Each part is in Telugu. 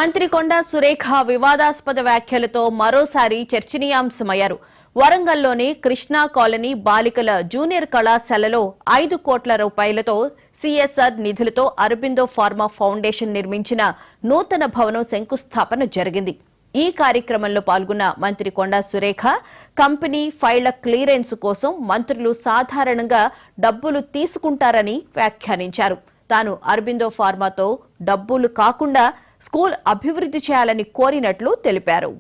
మంత్రి కొండా సురేఖ వివాదాస్పద వ్యాఖ్యలతో మరోసారి చర్చనీయాంశమయ్యారు. వరంగల్లోని కృష్ణా కాలనీ బాలికల జూనియర్ కళాశాలలో 5 కోట్ల రూపాయలతో సిఎస్ఆర్ నిధులతో అరబిందో ఫార్మా ఫౌండేషన్ నిర్మించిన నూతన భవనం శంకుస్థాపన జరిగింది. ఈ కార్యక్రమంలో పాల్గొన్న మంత్రి కొండా సురేఖ కంపెనీ ఫైళ్ల క్లియరెన్స్ కోసం మంత్రులు సాధారణంగా డబ్బులు తీసుకుంటారని వ్యాఖ్యానించారు. తాను అరబిందో ఫార్మాతో డబ్బులు కాకుండా స్కూల్ అభివృద్ధి చేయాలని కోరినట్లు తెలిపారు.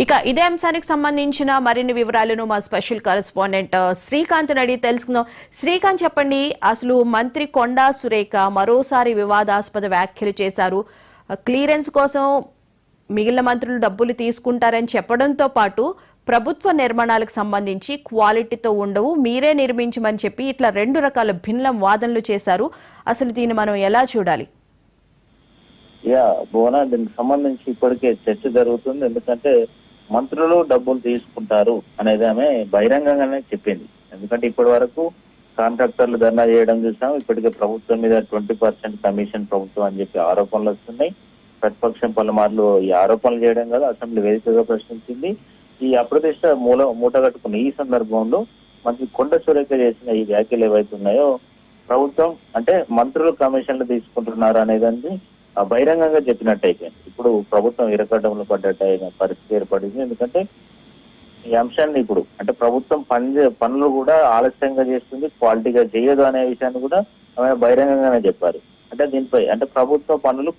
ఇక ఇదే అంశానికి సంబంధించిన మరిన్ని వివరాలను మా స్పెషల్ కరెస్పాండెంట్ శ్రీకాంత్ అడిగి తెలుసుకుందాం. శ్రీకాంత్, చెప్పండి, అసలు మంత్రి కొండా సురేఖ మరోసారి వివాదాస్పద వ్యాఖ్యలు చేశారు. క్లియరెన్స్ కోసం మిగిలిన మంత్రులు డబ్బులు తీసుకుంటారని చెప్పడంతో పాటు ప్రభుత్వ నిర్మాణాలకు సంబంధించి క్వాలిటీతో ఉండవు, మీరే నిర్మించమని చెప్పి ఇట్లా 2 రకాల భిన్న వాదనలు చేశారు. అసలు దీన్ని మనం ఎలా చూడాలి? దీనికి సంబంధించి ఇప్పటికే చర్చ జరుగుతుంది. ఎందుకంటే మంత్రులు డబ్బులు తీసుకుంటారు అనేది ఆమె బహిరంగంగానే చెప్పింది. ఎందుకంటే ఇప్పటి వరకు కాంట్రాక్టర్లు ధర్నా చేయడం చూసాం. ఇప్పటికే ప్రభుత్వం మీద 20% కమిషన్ ప్రభుత్వం అని చెప్పి ఆరోపణలు వస్తున్నాయి. ప్రతిపక్షం పలుమార్లు ఈ ఆరోపణలు చేయడం కాదు, అసెంబ్లీ వేదికగా ప్రశ్నించింది. ఈ అప్రతిష్ట మూటగట్టుకున్న ఈ సందర్భంలో మంత్రి కొండా సురేఖ చేసిన ఈ వ్యాఖ్యలు ఏవైతే ఉన్నాయో, ప్రభుత్వం అంటే మంత్రులు కమిషన్లు తీసుకుంటున్నారు అనేదాన్ని బహిరంగంగా చెప్పినట్టు అయిపోయింది. ఇప్పుడు ప్రభుత్వం ఇరకడ్డంలో పడ్డట్టు అయిన పరిస్థితి ఏర్పడింది. ఎందుకంటే ఈ అంశాన్ని ఇప్పుడు అంటే ప్రభుత్వం పనులు కూడా ఆలస్యంగా చేస్తుంది, క్వాలిటీగా చేయదు అనే విషయాన్ని కూడా ఆమె బహిరంగంగానే చెప్పారు. అంటే దీనిపై అంటే ప్రభుత్వ పనులు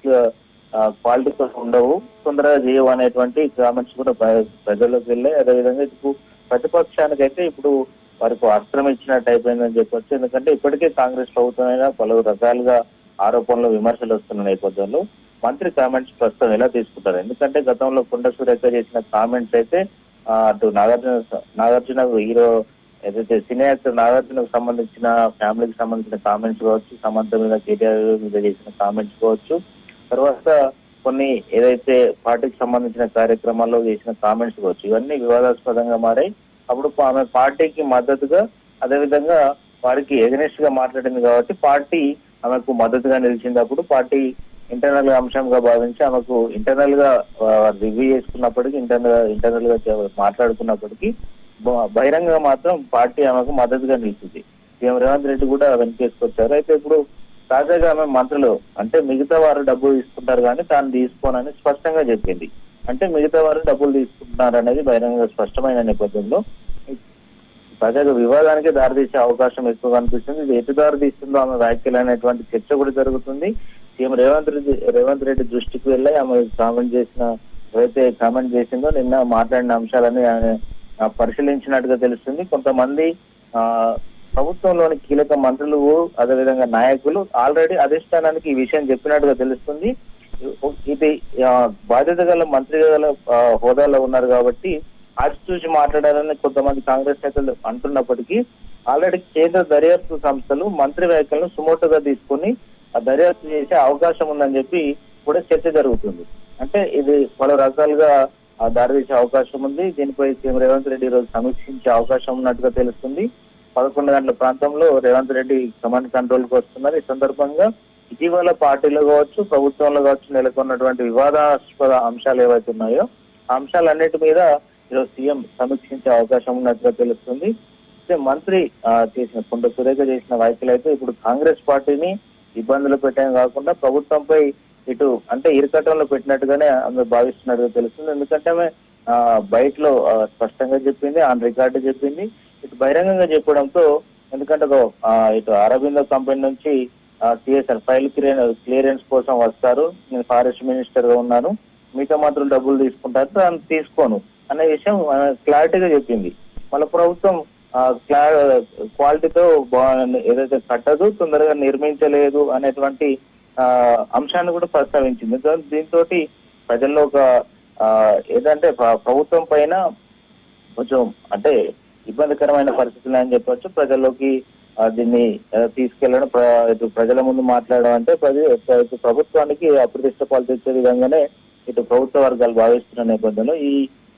క్వాలిటీతో ఉండవు, తొందరగా చేయవు అనేటువంటి కామెంట్స్ కూడా ప్రజల్లోకి వెళ్ళాయి. అదేవిధంగా ఇప్పుడు ప్రతిపక్షానికైతే ఇప్పుడు వారికి అస్త్రం ఇచ్చినట్టు అయిపోయిందని చెప్పొచ్చు. ఎందుకంటే ఇప్పటికే కాంగ్రెస్ ప్రభుత్వం అయినా పలు రకాలుగా ఆరోపణలు విమర్శలు వస్తున్న నేపథ్యంలో మంత్రి కామెంట్స్ ప్రస్తుతం ఎలా తీసుకుంటారు? ఎందుకంటే గతంలో కొండా సురేఖ చేసిన కామెంట్స్ అయితే అటు నాగార్జున హీరో ఏదైతే సినీ యాక్టర్ నాగార్జునకు సంబంధించిన ఫ్యామిలీకి సంబంధించిన కామెంట్స్ కావచ్చు, సమంత మీద కేటీఆర్ మీద చేసిన కామెంట్స్ కావచ్చు, తర్వాత కొన్ని ఏదైతే పార్టీకి సంబంధించిన కార్యక్రమాల్లో చేసిన కామెంట్స్ కావచ్చు, ఇవన్నీ వివాదాస్పదంగా మారాయి. అప్పుడు ఆమె పార్టీకి మద్దతుగా అదేవిధంగా వారికి ఎగనెస్ట్ గా మాట్లాడింది కాబట్టి పార్టీ ఆమెకు మద్దతుగా నిలిచింది. అప్పుడు పార్టీ ఇంటర్నల్ గా అంశంగా భావించి ఆమెకు ఇంటర్నల్ గా రివ్యూ చేసుకున్నప్పటికీ ఇంటర్నల్ గా మాట్లాడుకున్నప్పటికీ బహిరంగంగా మాత్రం పార్టీ ఆమెకు మద్దతుగా నిలిచింది. సీఎం రేవంత్ రెడ్డి కూడా వెనకేసుకొచ్చారు. అయితే ఇప్పుడు తాజాగా ఆమె మంత్రులు అంటే మిగతా వారు డబ్బులు తీసుకుంటారు కానీ తాను తీసుకోనని స్పష్టంగా చెప్పింది. అంటే మిగతా వారు డబ్బులు తీసుకుంటున్నారు అనేది బహిరంగ స్పష్టమైన నేపథ్యంలో తాజాగా వివాదానికి దారితీసే అవకాశం ఎక్కువ కనిపిస్తుంది. ఇది ఎటు దారి తీస్తుందో ఆమె వ్యాఖ్యలు అనేటువంటి చర్చ కూడా జరుగుతుంది. సీఎం రేవంత్ రెడ్డి దృష్టికి వెళ్ళి ఆమె ఏవైతే కామెంట్ చేసిందో నిన్న మాట్లాడిన అంశాలని ఆయన పరిశీలించినట్టుగా తెలుస్తుంది. కొంతమంది ప్రభుత్వంలోని కీలక మంత్రులు అదేవిధంగా నాయకులు ఆల్రెడీ అధిష్టానానికి ఈ విషయం చెప్పినట్టుగా తెలుస్తుంది. ఇది బాధ్యత గల మంత్రి గల హోదాలో ఉన్నారు కాబట్టి ఆచితూచి మాట్లాడాలని కొంతమంది కాంగ్రెస్ నేతలు అంటున్నప్పటికీ ఆల్రెడీ కేంద్ర దర్యాప్తు సంస్థలు మంత్రి వ్యాఖ్యలను సుమోటుగా తీసుకుని దర్యాప్తు చేసే అవకాశం ఉందని చెప్పి కూడా చర్చ జరుగుతుంది. అంటే ఇది పలు రకాలుగా దారితీసే అవకాశం ఉంది. దీనిపై సీఎం రేవంత్ రెడ్డి ఈరోజు సమీక్షించే అవకాశం ఉన్నట్టుగా తెలుస్తుంది. 11 గంటల ప్రాంతంలో రేవంత్ రెడ్డి కమాండ్ కంట్రోల్ కు వస్తున్నారు. ఈ సందర్భంగా ఇటీవల పార్టీలో కావచ్చు, ప్రభుత్వంలో కావచ్చు నెలకొన్నటువంటి వివాదాస్పద అంశాలు ఏవైతే ఉన్నాయో ఆ అంశాలన్నిటి మీద ఈరోజు సీఎం సమీక్షించే అవకాశం ఉన్నట్టుగా తెలుస్తుంది. మంత్రి కొండా సురేఖ చేసిన వ్యాఖ్యలు అయితే ఇప్పుడు కాంగ్రెస్ పార్టీని ఇబ్బందులు పెట్టడం కాకుండా ప్రభుత్వంపై ఇటు అంటే ఇరుకట్టంలో పెట్టినట్టుగానే ఆమె భావిస్తున్నట్టుగా తెలుస్తుంది. ఎందుకంటే ఆమె బయటలో స్పష్టంగా చెప్పింది, ఆన్ రికార్డు చెప్పింది, ఇటు బహిరంగంగా చెప్పడంతో ఎందుకంటే ఇటు అరబిందో కంపెనీ నుంచి సిఎస్ఆర్ ఫైల్ క్లియరెన్స్ కోసం వస్తారు, నేను ఫారెస్ట్ మినిస్టర్ గా ఉన్నాను, మీతో మాత్రం డబ్బులు తీసుకుంటారు, దాన్ని తీసుకోను అనే విషయం క్లారిటీగా చెప్పింది. మళ్ళీ ప్రభుత్వం క్వాలిటీతో ఏదైతే కట్టదు, తొందరగా నిర్మించలేదు అనేటువంటి అంశాన్ని కూడా ప్రస్తావించింది. దీంతో ప్రజల్లో ఒక ఏదంటే ప్రభుత్వం పైన కొంచెం అంటే ఇబ్బందికరమైన పరిస్థితులు అని చెప్పొచ్చు. ప్రజల్లోకి దీన్ని తీసుకెళ్లడం, ప్రజల ముందు మాట్లాడడం అంటే ప్రభుత్వానికి అప్రతిష్ట పాలు తెచ్చే విధంగానే ఇటు ప్రభుత్వ వర్గాలు భావిస్తున్న నేపథ్యంలో ఈ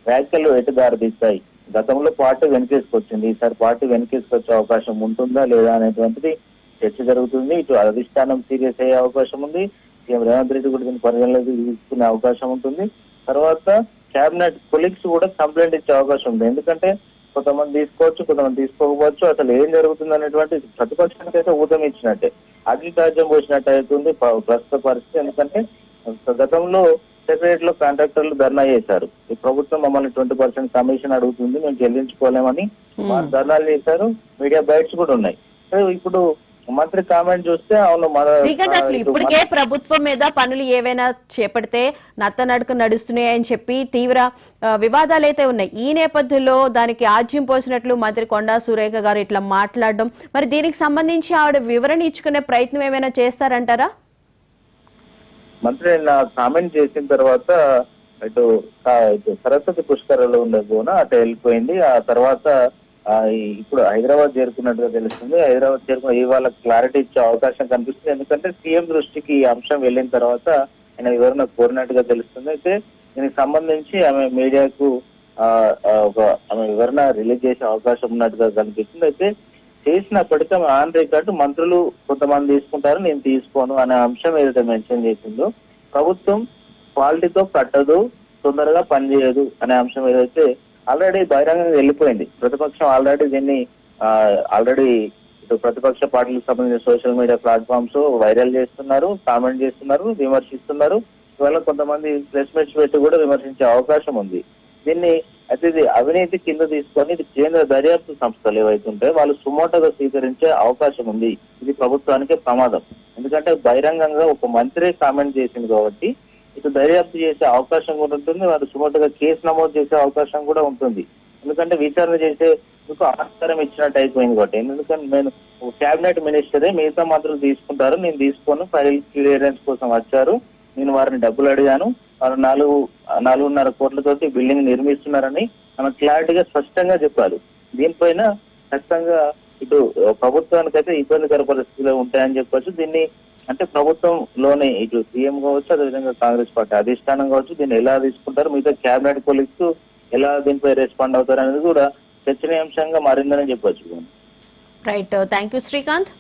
వ్యాఖ్యలు ఎటు దారితీస్తాయి గతంలో పార్టీ వెనకేసుకొచ్చింది, ఈసారి పార్టీ వెనకేసుకొచ్చే అవకాశం ఉంటుందా లేదా అనేటువంటిది చర్చ జరుగుతుంది. ఇటు అధిష్టానం సీరియస్ అయ్యే అవకాశం ఉంది, సీఎం రేవంత్ రెడ్డి కూడా దీన్ని పరిగణలోకి తీసుకునే అవకాశం ఉంటుంది. తర్వాత కేబినెట్ కొలీగ్స్ కూడా కంప్లైంట్ ఇచ్చే అవకాశం ఉంది. ఎందుకంటే కొంతమంది తీసుకోవచ్చు, కొంతమంది తీసుకోకపోవచ్చు. అసలు ఏం జరుగుతుంది అనేటువంటి ప్రతిపక్షానికి అయితే ఊతం ఇచ్చినట్టే, అగ్నికార్యం పోసినట్టు అవుతుంది ప్రస్తుత పరిస్థితి. ఎందుకంటే గతంలో సెక్రటరీ లో కాంట్రాక్టర్లు ధర్నా చేశారు, ఈ ప్రభుత్వం మమ్మల్ని 20% కమిషన్ అడుగుతుంది, మేము చెల్లించుకోలేమని వారు ధర్నాలు చేశారు. మీడియా బైట్స్ కూడా ఉన్నాయి. ఇప్పుడు మంత్రి కామెంట్ చూస్తే అవును శ్రీకాంత్, అసలు ఇప్పటికే ప్రభుత్వం మీద పనులు ఏవైనా చేపడితే నత్తనడక నడుస్తున్నాయని చెప్పి తీవ్ర వివాదాలు అయితే ఉన్నాయి. ఈ నేపథ్యంలో దానికి ఆజ్యం పోసినట్లు మంత్రి కొండా సురేఖ గారు ఇట్లా మాట్లాడడం, మరి దీనికి సంబంధించి ఆవిడ వివరణ ఇచ్చుకునే ప్రయత్నం ఏమైనా చేస్తారంటారా? మంత్రి కామెంట్ చేసిన తర్వాత ఇటు సరస్వతి పుష్కరాలు ఉండే బోన అటు వెళ్ళిపోయింది. ఆ తర్వాత ఇప్పుడు హైదరాబాద్ చేరుకున్నట్టుగా తెలుస్తుంది. హైదరాబాద్ చేరుకున్న ఇవాళ క్లారిటీ ఇచ్చే అవకాశం కనిపిస్తుంది. ఎందుకంటే సీఎం దృష్టికి ఈ అంశం వెళ్ళిన తర్వాత ఆయన వివరణ కోరినట్టుగా తెలుస్తుంది. అయితే దీనికి సంబంధించి ఆమె మీడియాకు ఆమె వివరణ రిలీజ్ చేసే అవకాశం ఉన్నట్టుగా కనిపిస్తుంది. అయితే చేసినప్పటికీ ఆమె ఆన్ రికార్డు మంత్రులు కొంతమంది తీసుకుంటారు, నేను తీసుకోను అనే అంశం ఏదైతే మెన్షన్ చేసిందో, ప్రభుత్వం క్వాలిటీతో కట్టదు, తొందరగా పనిచేయదు అనే అంశం ఏదైతే ఆల్రెడీ బహిరంగంగా వెళ్ళిపోయింది. ప్రతిపక్షం ఆల్రెడీ దీన్ని ఇటు ప్రతిపక్ష పార్టీలకు సంబంధించిన సోషల్ మీడియా ప్లాట్ఫామ్స్ వైరల్ చేస్తున్నారు, కామెంట్ చేస్తున్నారు, విమర్శిస్తున్నారు. ఇవాళ కొంతమంది ప్రెస్ మీట్స్ పెట్టి కూడా విమర్శించే అవకాశం ఉంది. దీన్ని అయితే ఇది అవినీతి కింద తీసుకొని ఇది కేంద్ర దర్యాప్తు సంస్థలు ఏవైతే ఉంటాయో వాళ్ళు సుమోటోగా స్వీకరించే అవకాశం ఉంది. ఇది ప్రభుత్వానికి ప్రమాదం. ఎందుకంటే బహిరంగంగా ఒక మంత్రి కామెంట్ చేసింది కాబట్టి ఇటు దర్యాప్తు చేసే అవకాశం కూడా ఉంటుంది, వారు సుమోటోగా కేసు నమోదు చేసే అవకాశం కూడా ఉంటుంది. ఎందుకంటే విచారణ చేసేందుకు ఆస్కారం ఇచ్చినట్టు అయిపోయింది కాబట్టి. ఎందుకంటే నేను కేబినెట్ మినిస్టరే, మిగతా మంత్రులు తీసుకుంటారు, నేను తీసుకోను, ఫైల్ క్లియరెన్స్ కోసం వచ్చారు, నేను వారిని డబ్బులు అడిగాను, వారు 4.5 కోట్లతోటి బిల్డింగ్ నిర్మిస్తున్నారని ఆమె క్లారిటీగా స్పష్టంగా చెప్పారు. దీనిపైన ఖచ్చితంగా ఇటు ప్రభుత్వానికైతే ఇబ్బందికర పరిస్థితులు ఉంటాయని చెప్పొచ్చు. దీన్ని అంటే ప్రభుత్వంలోనే ఇటు సీఎం కావచ్చు, అదేవిధంగా కాంగ్రెస్ పార్టీ అధిష్టానం కావచ్చు, దీన్ని ఎలా తీసుకుంటారు, మిగతా కేబినెట్ కొలీగ్స్ ఎలా దీనిపై రెస్పాండ్ అవుతారు అనేది కూడా చర్చనీయాంశంగా మారిందని చెప్పొచ్చు. Right, thank you Srikanth.